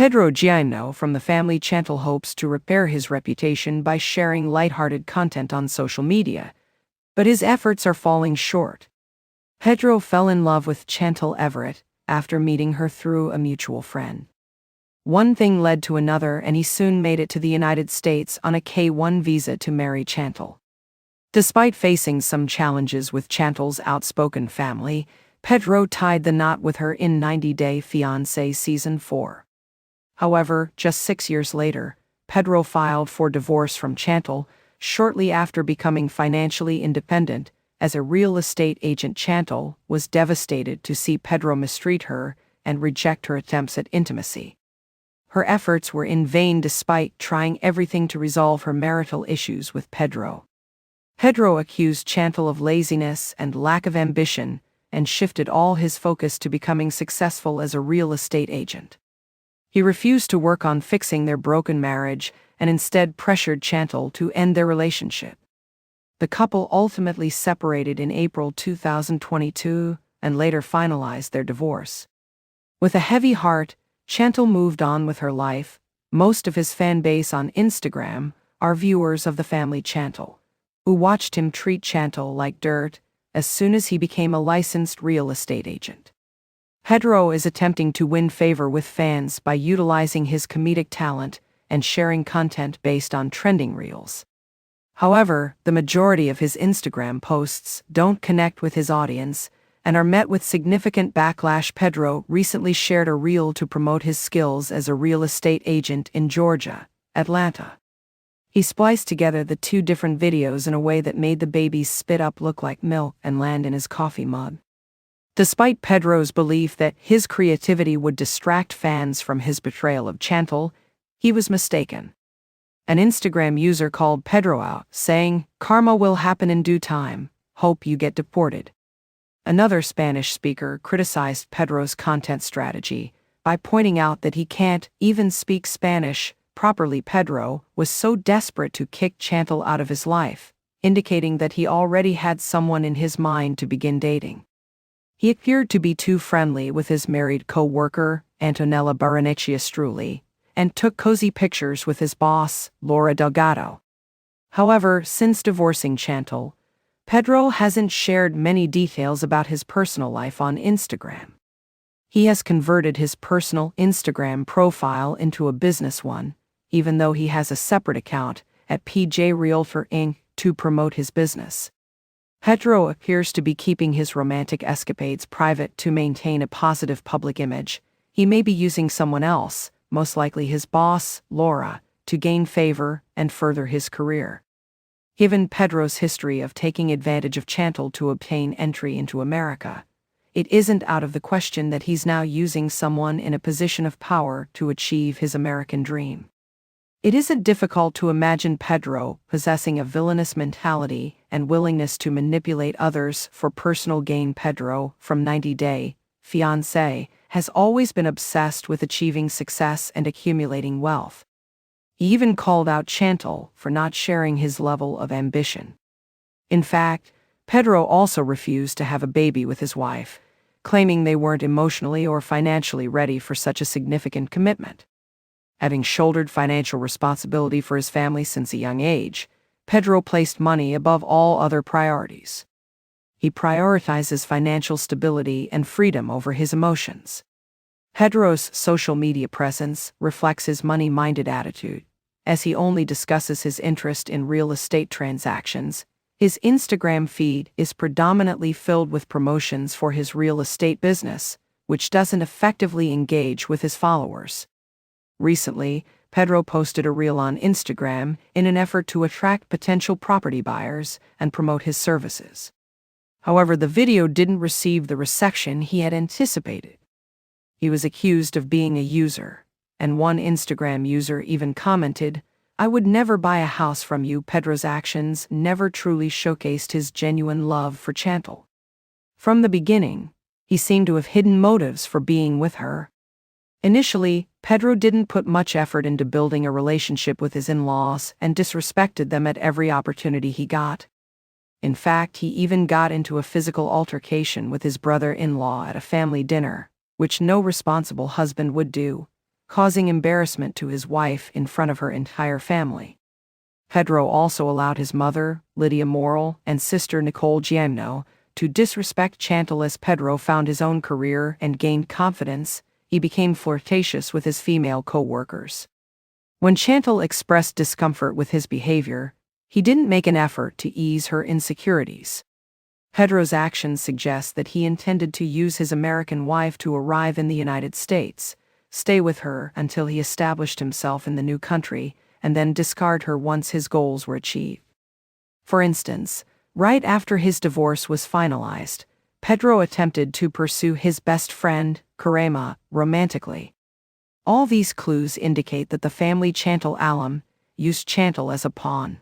Pedro Giano from the family Chantel hopes to repair his reputation by sharing lighthearted content on social media, but his efforts are falling short. Pedro fell in love with Chantel Everett after meeting her through a mutual friend. One thing led to another, and he soon made it to the United States on a K-1 visa to marry Chantel. Despite facing some challenges with Chantel's outspoken family, Pedro tied the knot with her in 90 Day Fiancé Season 4. However, just 6 years later, Pedro filed for divorce from Chantel shortly after becoming financially independent. As a real estate agent, Chantel was devastated to see Pedro mistreat her and reject her attempts at intimacy. Her efforts were in vain despite trying everything to resolve her marital issues with Pedro. Pedro accused Chantel of laziness and lack of ambition and shifted all his focus to becoming successful as a real estate agent. He refused to work on fixing their broken marriage and instead pressured Chantel to end their relationship. The couple ultimately separated in April 2022 and later finalized their divorce. With a heavy heart, Chantel moved on with her life. Most of his fan base on Instagram are viewers of the family Chantel, who watched him treat Chantel like dirt as soon as he became a licensed real estate agent. Pedro is attempting to win favor with fans by utilizing his comedic talent and sharing content based on trending reels. However, the majority of his Instagram posts don't connect with his audience and are met with significant backlash. Pedro recently shared a reel to promote his skills as a real estate agent in Georgia, Atlanta. He spliced together the two different videos in a way that made the baby's spit up look like milk and land in his coffee mug. Despite Pedro's belief that his creativity would distract fans from his betrayal of Chantel, he was mistaken. An Instagram user called Pedro out, saying, "Karma will happen in due time. Hope you get deported." Another Spanish speaker criticized Pedro's content strategy by pointing out that he can't even speak Spanish properly. Pedro was so desperate to kick Chantel out of his life, indicating that he already had someone in his mind to begin dating. He appeared to be too friendly with his married co-worker, Antonella Barrenechea-Strulli, and took cozy pictures with his boss, Laura Delgado. However, since divorcing Chantel, Pedro hasn't shared many details about his personal life on Instagram. He has converted his personal Instagram profile into a business one, even though he has a separate account at PJ Realtor Inc. to promote his business. Pedro appears to be keeping his romantic escapades private to maintain a positive public image. He may be using someone else, most likely his boss, Laura, to gain favor and further his career. Given Pedro's history of taking advantage of Chantel to obtain entry into America, it isn't out of the question that he's now using someone in a position of power to achieve his American dream. It isn't difficult to imagine Pedro possessing a villainous mentality and willingness to manipulate others for personal gain. Pedro, from 90 Day Fiancé, has always been obsessed with achieving success and accumulating wealth. He even called out Chantel for not sharing his level of ambition. In fact, Pedro also refused to have a baby with his wife, claiming they weren't emotionally or financially ready for such a significant commitment. Having shouldered financial responsibility for his family since a young age, Pedro placed money above all other priorities. He prioritizes financial stability and freedom over his emotions. Pedro's social media presence reflects his money-minded attitude, as he only discusses his interest in real estate transactions. His Instagram feed is predominantly filled with promotions for his real estate business, which doesn't effectively engage with his followers. Recently, Pedro posted a reel on Instagram in an effort to attract potential property buyers and promote his services. However, the video didn't receive the reception he had anticipated. He was accused of being a user, and one Instagram user even commented, "I would never buy a house from you." Pedro's actions never truly showcased his genuine love for Chantel. From the beginning, he seemed to have hidden motives for being with her. Initially, Pedro didn't put much effort into building a relationship with his in-laws and disrespected them at every opportunity he got. In fact, he even got into a physical altercation with his brother-in-law at a family dinner, which no responsible husband would do, causing embarrassment to his wife in front of her entire family. Pedro also allowed his mother, Lydia Morel, and sister Nicole Giamno to disrespect Chantel. As Pedro found his own career and gained confidence, he became flirtatious with his female co-workers. When Chantel expressed discomfort with his behavior, he didn't make an effort to ease her insecurities. Pedro's actions suggest that he intended to use his American wife to arrive in the United States, stay with her until he established himself in the new country, and then discard her once his goals were achieved. For instance, right after his divorce was finalized, Pedro attempted to pursue his best friend, Karema, romantically. All these clues indicate that the family Chantel alum used Chantel as a pawn.